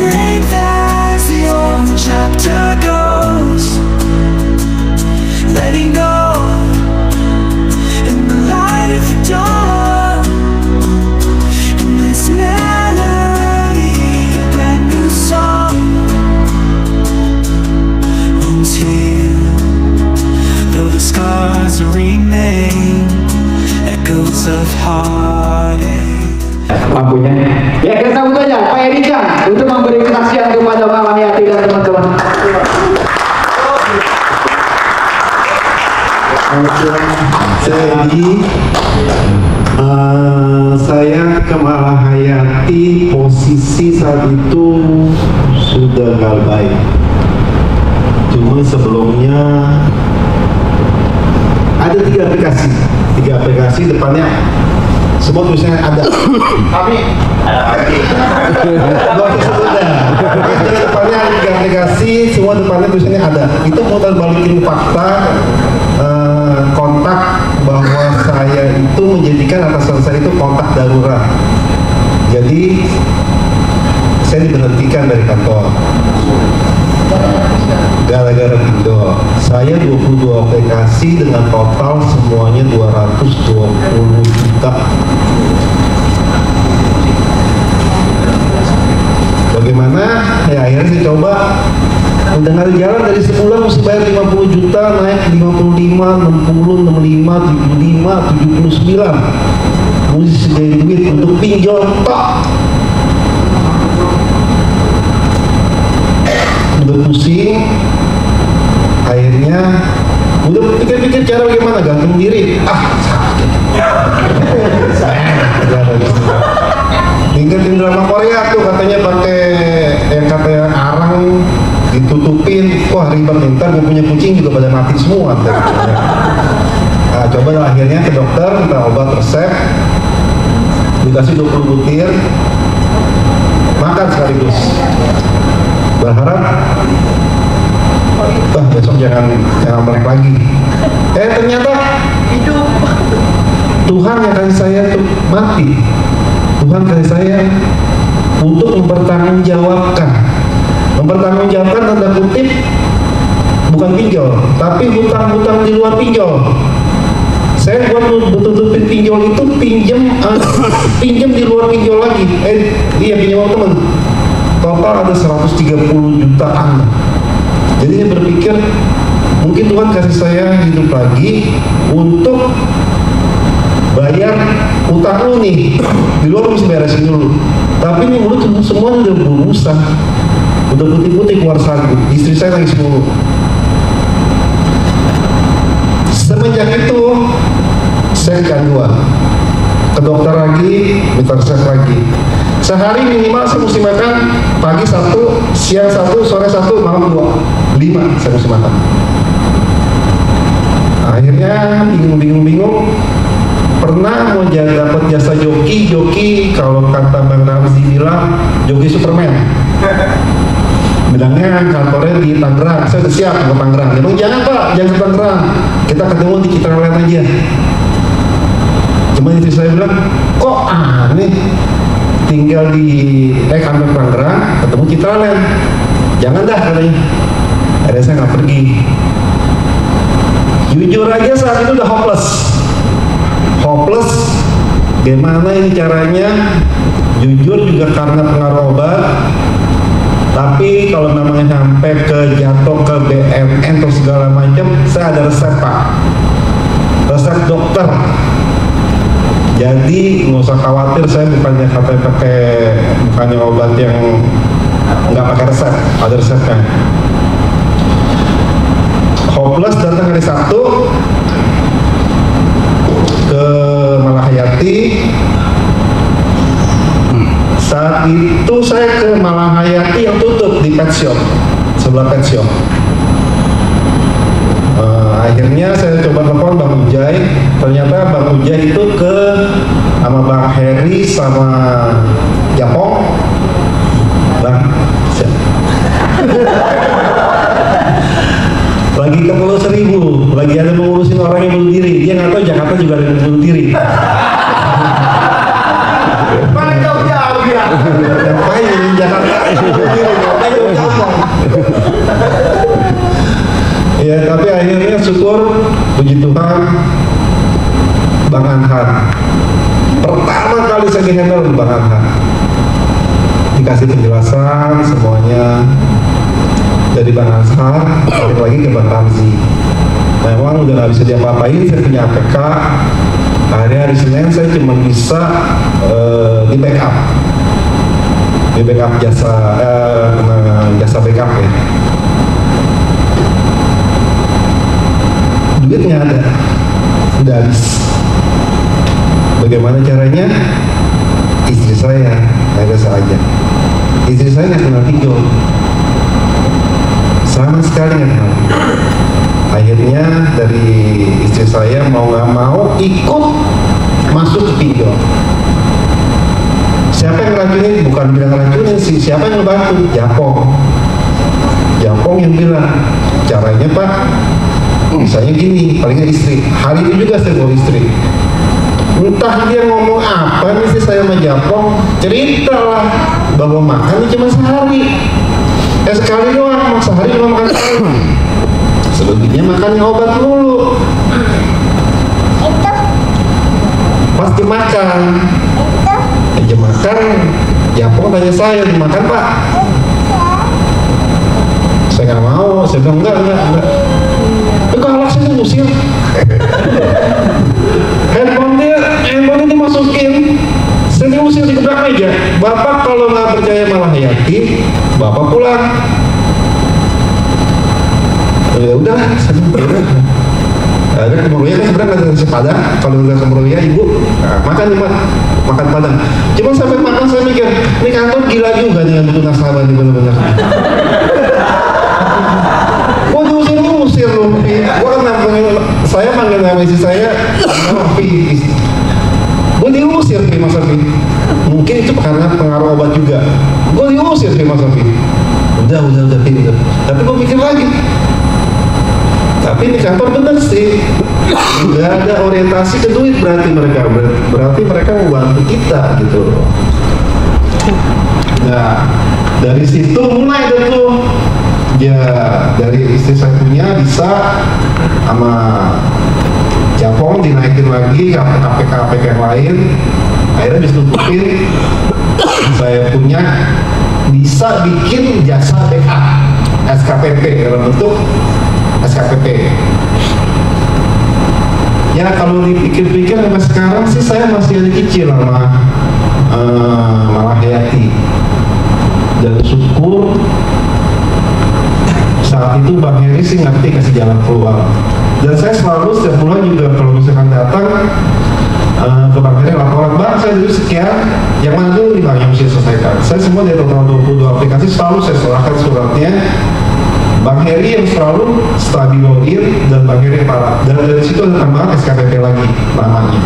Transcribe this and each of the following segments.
strength as the old chapter goes, letting go in the light of the dawn. And this melody, a brand new song, wounds heal, though the scars remain, echoes of heartache. Lampunya. Ya, kita sambut aja Pak Erican untuk memberi kesaksian kepada Mama Hayati dan teman-teman. Jadi saya ke Malahayati posisi saat itu sudah nggak baik. Cuma sebelumnya ada tiga aplikasi depannya semua tulisannya ada. Tapi nggak usah sebutnya. Depannya ada tiga aplikasi, semua depannya tulisannya ada. Itu modal balikin fakta kontak bahwa saya itu menjadikan atasan saya itu kontak darurat. Jadi saya diberhentikan dari kantor gara-gara pinjol. Saya 22 aplikasi dengan total semuanya 220 juta. Bagaimana? Ya akhirnya saya coba dengan jalan dari sebulan mesti bayar 50 juta, naik 55, 60, 65, 75, 79. Mesti sediain duit untuk pinjol tok. Udah pusing, akhirnya udah pikir-pikir cara bagaimana gantung diri. Ingetin drama Korea tuh katanya pakai yang katanya arang ditutupin. Wah ribet nih, ntar gue punya kucing juga pada mati semua. Nah, coba akhirnya ke dokter minta obat resep, dikasih 20 butir, makan sekaligus. Berharap besok jangan melek lagi. Ternyata hidup. Tuhan yang kasih saya tuh mati. Tuhan kasih saya untuk mempertanggungjawabkan tanda kutip bukan pinjol, tapi hutang-hutang di luar pinjol. Saya buat tutupin pinjol itu pinjam di luar pinjol lagi. Iya pinjam teman. Total ada 130 jutaan. Jadi saya berpikir mungkin Tuhan kasih saya hidup lagi untuk bayar utang lu nih. Di luar lu mesti beresin dulu. Tapi ini mulut semua udah berusaha, udah putih-putih keluar sagu. Istri saya nangis mulu. Semenjak itu saya kecanduan. Ke dokter lagi, minta resep lagi. Sehari minimal saya mesti makan pagi 1, siang 1, sore 1, malam 2, 5 saya mesti makan. Akhirnya bingung. Pernah mau dapat jasa joki kalau kata Bang Ramzi bilang joki Superman. Bilangnya kantornya di Tangerang. Saya udah siap ke Tangerang. Dia bilang jangan Pak, jangan ke Tangerang. Kita ketemu di Citraland aja. Cuma istri saya bilang kok aneh. Tinggal di kantor Tangerang, ketemu Citraland. Jangan dah katanya. Akhirnya saya nggak pergi. Jujur aja saat itu udah hopeless. Gimana ini caranya? Jujur juga karena pengaruh obat. Tapi kalau namanya sampai ke jatuh ke BMN atau segala macam, saya ada resep Pak. Resep dokter. Jadi nggak usah khawatir, saya bukannya bukannya obat yang nggak pakai resep, ada resepnya. Hopeless datang hari Sabtu ke Malahayati. Saat itu saya ke Malahayati yang tutup di pet shop, sebelah pet shop. Akhirnya saya coba telepon Bang Ujai. Ternyata Bang Ujai itu sama Bang Heri sama Japong. Bang, lagi ke Pulau Seribu, lagi ada mengurusin orang yang bunuh diri. Dia nggak tahu Jakarta juga ada yang bunuh diri. Paling jauh ya. Ngapain di Jakarta? Ayo ngomong. Ya tapi akhirnya syukur, puji Tuhan, Bang Anhan. Pertama kali saya di-handle Bang Anhan. Dikasih penjelasan semuanya dari Bang Anhan, balik lagi ke Bang Ramzi. Memang udah gak bisa diapa-apain, saya punya APK. Hari Senin saya cuma bisa di backup jasa backup ya. Duitnya ada, udah habis. Bagaimana caranya? Istri saya ada saja. Istri saya nggak kenal pinjol, sama sekali nggak kenal. Akhirnya dari istri saya mau nggak mau ikut masuk ke pinjol. Siapa yang ngeracunin? Bukan bilang ngeracunin sih. Siapa yang ngebantu? Japong yang bilang caranya Pak. Misalnya gini, palingnya istri. Hari itu juga saya bawa istri. Entah dia ngomong apa nih sih saya sama Japong, ceritalah bahwa makan cuma sehari. Sekali doang, sehari cuma makan sekali. Selebihnya makannya obat dulu. Pasti makan. Aja makan, Japong tanya saya, dimakan Pak? Saya nggak mau, saya bilang enggak. Galak saya ngusir. handphone dimasukin, saya diusir di gebrak meja. Bapak kalau nggak percaya malah Hayati, Bapak pulang. Ya udah, ada kemuruya kan sebenarnya nggak ada padang. Kalau udah kemuruya ibu makan padang. Cuma sampai makan saya mikir, ini kantor gila juga dengan butuh nasabah nih benar-benar. Gua diusir loh. Gua kan saya manggil nama istri saya Rafi. Gua diusir nih Mas Rafi. Mungkin itu karena pengaruh obat juga. Gua diusir nih Mas Rafi. Udah. Tapi gua mikir lagi. Tapi di kantor bener sih, nggak ada orientasi ke duit, berarti mereka membantu kita gitu. Nah dari situ mulai deh tuh, ya dari istri saya punya bisa sama Japong dinaikin lagi KPK yang lain, akhirnya ditutupin. Saya punya bisa bikin jasa backup SKPP dalam bentuk SKPP. Ya kalau dipikir-pikir sampai sekarang sih saya masih ada cicil sama malah Hayati. Dan syukur saat itu Bang Heri sih ngerti kasih jalan keluar. Dan saya selalu setiap bulan juga kalau misalkan datang ke Bang Heri laporan, Bang saya dulu sekian, yang mana dulu nih Bang yang mesti selesaikan. Saya semua dari total 22 aplikasi selalu saya serahkan suratnya. Bang Heri yang selalu stabilodir dan Bang Heri parah. Dan dari situ ada tambahan SKPP lagi namanya.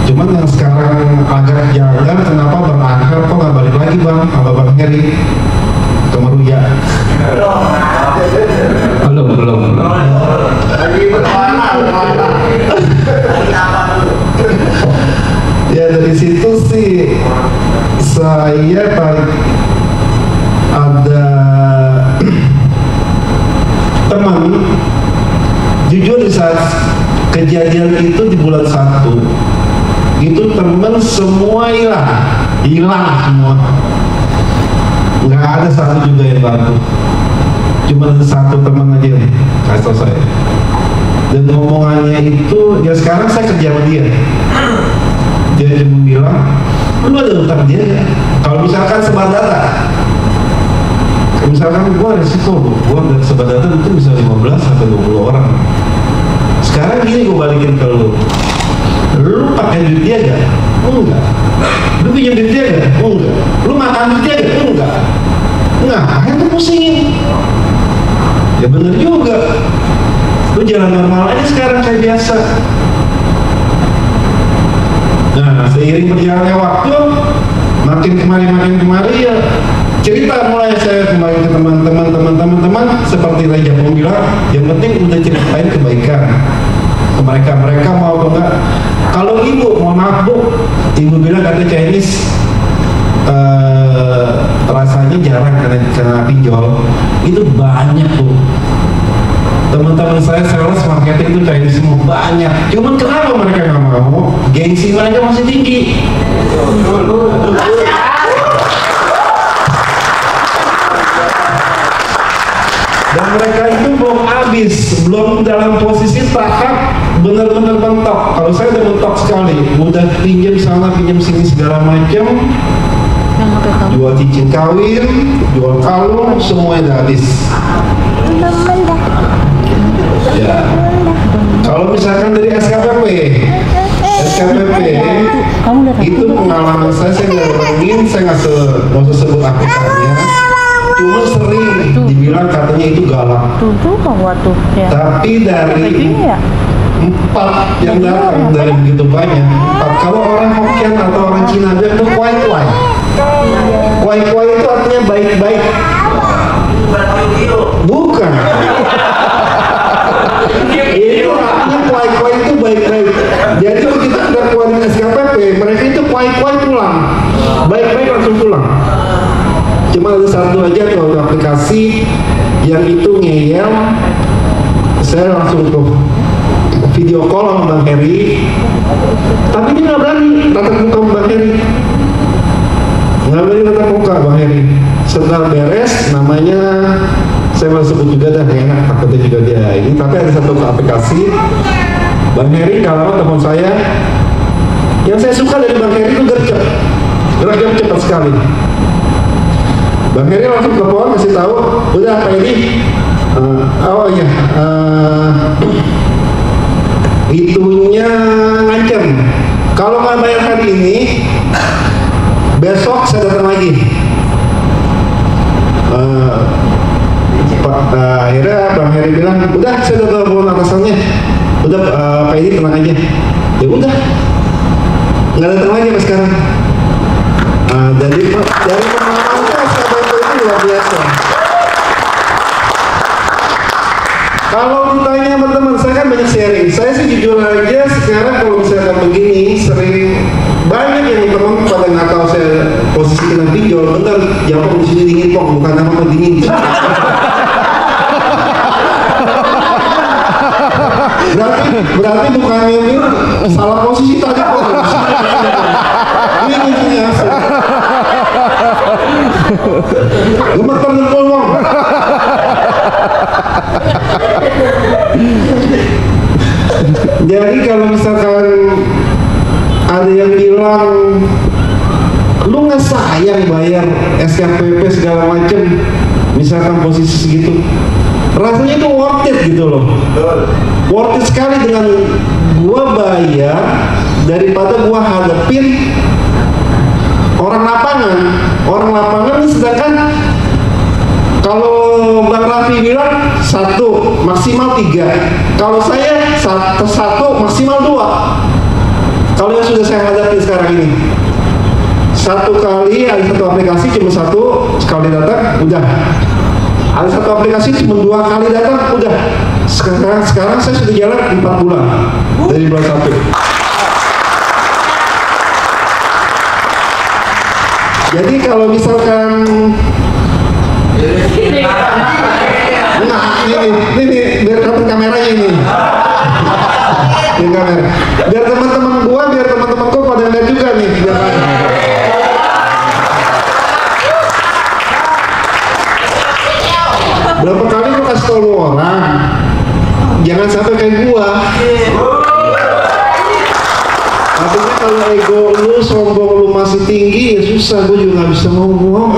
Cuman yang sekarang agak janggal, kenapa Bang Anhar kok nggak balik lagi Bang sama Bang Heri ke Meruya? Belum. Lagi berwarna. Ya dari situ sih saya tarik. Ada teman, jujur di saat kejadian itu di bulan 1 itu teman semua hilang semua, nggak ada satu juga yang bantu, cuma satu teman aja nih kasih tau saya. Dan ngomongannya itu ya sekarang saya kerja sama dia cuma bilang lu ada utang dia ya? Kalau misalkan sebar data, misalkan gua resiko, gua dari sebar data itu bisa 15 sampai 20 orang. Sekarang gini gua balikin ke lu pakai duit dia gak? Enggak. Lu pinjam duit dia gak? Enggak. Lu makan duit dia gak? Enggak. Ngapain tuh pusingin? Ya bener juga. Lu jalan normal aja sekarang kayak biasa. Nah seiring berjalannya waktu, makin kemari ya cerita mulai saya kembali ke teman-teman seperti Raja Pong bilang, yang penting udah ceritain kebaikan ke mereka mau apa enggak. Kalau ibu mau maaf Bu, Ibu bilang kata Chinese rasanya jarang kena pinjol. Itu banyak tuh. Teman-teman saya sales marketing itu Chinese semua banyak. Cuman kenapa mereka nggak mau? Gengsi mereka masih tinggi. Dan mereka itu belum habis, belum dalam posisi tahap benar-benar mentok. Kalau saya udah mentok sekali, udah pinjam sana, pinjam sini segala macam, jual cincin kawin, jual kalung, semuanya udah habis. Ya, kalau misalkan dari SKPP itu pengalaman saya nggak berangin, saya nggak usah sebut aplikasinya. Cuma sering dibilang katanya itu galak. Tapi dari 4 yang datang dari begitu banyak, 4 kalau orang Hokkien atau orang Cina bilang itu kuai-kuai. Kuai-kuai itu artinya baik-baik. Bukan. Itu artinya kuai-kuai itu baik-baik. Jadi kalau kita udah keluarin SKPP, mereka itu kuai-kuai pulang. Baik-baik langsung pulang. Cuma ada satu aja kalau aplikasi yang itu ngeyel, saya langsung ke video call sama Bang Heri, tapi dia nggak berani tatap muka Bang Heri, nggak berani tatap muka Bang Heri. Setelah beres, namanya saya mau sebut juga dan enak, takutnya juga dia ini. Tapi ada satu aplikasi Bang Heri, kalau teman saya, yang saya suka dari Bang Heri itu gercep cepat sekali. Bang Heri langsung telepon kasih tahu, udah Pak Edi, oh iya, itunya ngancem. Kalau nggak bayar hari ini, besok saya datang lagi. Akhirnya Bang Heri bilang, udah saya udah telepon atasannya, udah Pak Edi tenang aja. Ya udah, nggak datang lagi sampai sekarang. Dari pengalaman SKPP itu luar biasa. Kalau ditanya teman-teman, saya kan banyak sharing. Saya sih jujur aja sekarang kalau misalkan begini, sering banyak yang teman pada nggak tahu saya posisi kena pinjol. Bentar, jawab di sini dingin kok, bukan nama dingin. Berarti bukan ini salah posisi tadi kok. Ini kuncinya asli. Gemeter dengkul dong. Jadi kalau misalkan ada yang bilang lu nggak sayang bayar SKPP segala macem, misalkan posisi segitu, rasanya itu worth it gitu loh. Worth it sekali dengan gua bayar daripada gua hadapin orang lapangan. Orang lapangan ini sedangkan kalau Bang Raffi bilang 1 maksimal 3, kalau saya 1 maksimal 2. Kalau yang sudah saya hadapi sekarang ini, 1 kali ada 1 aplikasi cuma 1 sekali datang udah, ada 1 aplikasi cuma 2 kali datang udah. Sekarang saya sudah jalan 4 bulan dari bulan 1. Jadi kalau misalkan ini biar dapat kameranya ini kamera, biar teman-teman gua, biar teman-temanku pada lihat juga nih. Berapa kali gua kasih tau lu orang, jangan sampai kayak gua. Artinya kalau ego lu, sombong lu masih tinggi, ya susah, gue juga gak bisa ngomong.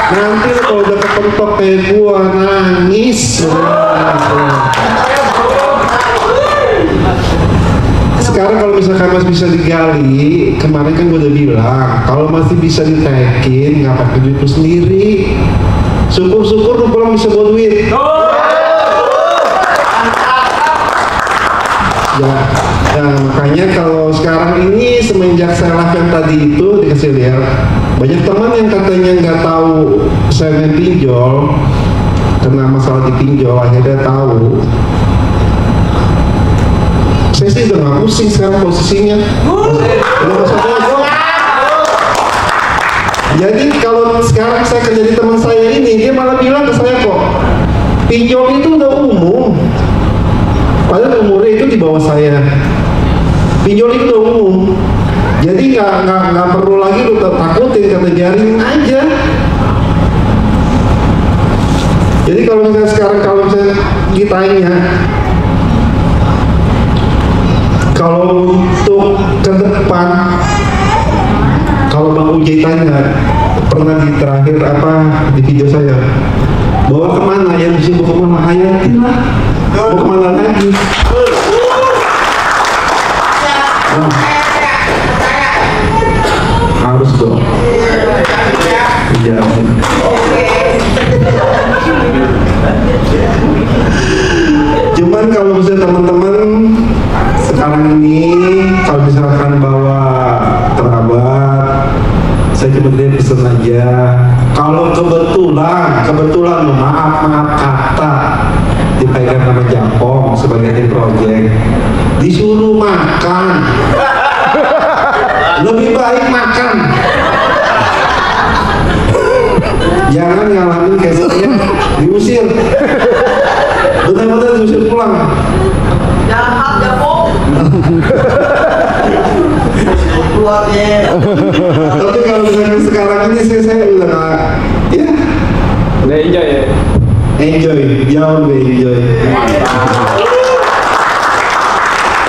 Nanti kalau udah kepentok kayak gue, nangis. Sekarang kalau misalkan masih bisa digali, kemarin kan gue udah bilang, kalau masih bisa ditekin, gak pakai duit lu sendiri. Syukur-syukur lu pulang bisa bawa duit. Ya, makanya kalau sekarang ini semenjak saya live yang tadi itu dikasih lihat, banyak teman yang katanya nggak tahu saya pinjol, kena masalah di pinjol, akhirnya tahu. Saya saya sih udah nggak pusing sekarang posisinya. Udah masuk bogor. Jadi kalau sekarang saya kerja di teman saya ini, dia malah bilang ke saya kok, pinjol itu udah umum. Padahal umurnya itu di bawah saya. Pinjol itu udah umum. Jadi nggak perlu lagi lu takutin, kata jaring aja. Jadi kalau misalnya sekarang ditanya, kalau untuk ke depan, kalau Bang Ujay tanya, pernah di terakhir apa di video saya, bawa kemana ya, mesti bawa kemana, hayatin lah, mau kemana lagi? Harus dong. Iya. Cuman kalau misalnya teman-teman sekarang ini, kalau misalkan bawa kerabat, saya cuma pesan aja. Kalau kebetulan maaf kata dipegang sama Japong sebagai tim project, disuruh makan, lebih baik makan. Jangan ngalamin kayak saya diusir, benar-benar diusir pulang. Jahat Japong. Tapi kalau misalnya sekarang ini saya udah ya Udah enjoy ya? enjoy, jauh lebih enjoy.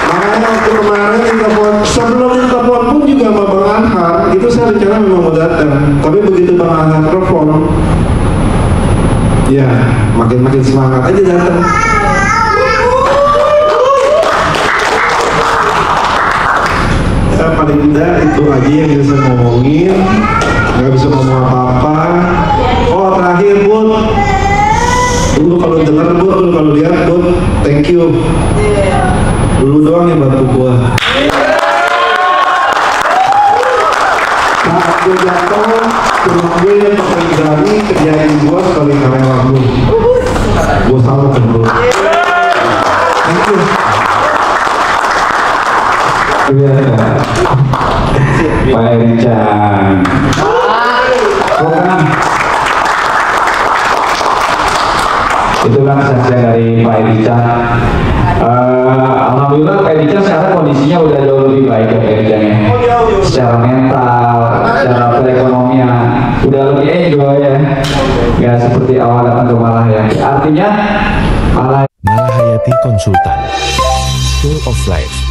Makanya waktu kemarin sebelum telepon pun juga sama Bang Anhar, itu saya rencana memang mau datang. Tapi begitu Bang Anhar telepon, ya makin semangat aja datang. Saya paling tidak itu aja yang bisa ngomongin, nggak bisa ngomong apa-apa. Oh terakhir Bud, dulu kalau dengar Bud, dulu kalau lihat Bud, thank you. Dulu doang yang bantu gua. Saat gue jatuh, cuma gue yang pakai berani kerjain gua sekali karyawan lu. Gua salut ke lu. Thank you. Pak Erican. Itulah kesaksian dari Pak Erican. Alhamdulillah Pak Erican sekarang kondisinya udah jauh lebih baik ya Pak Erican ya. Secara mental, secara perekonomian udah lebih enjoy ya. Gak seperti awal datang ke Malah ya. Artinya Malahayati Konsultan, School of Life.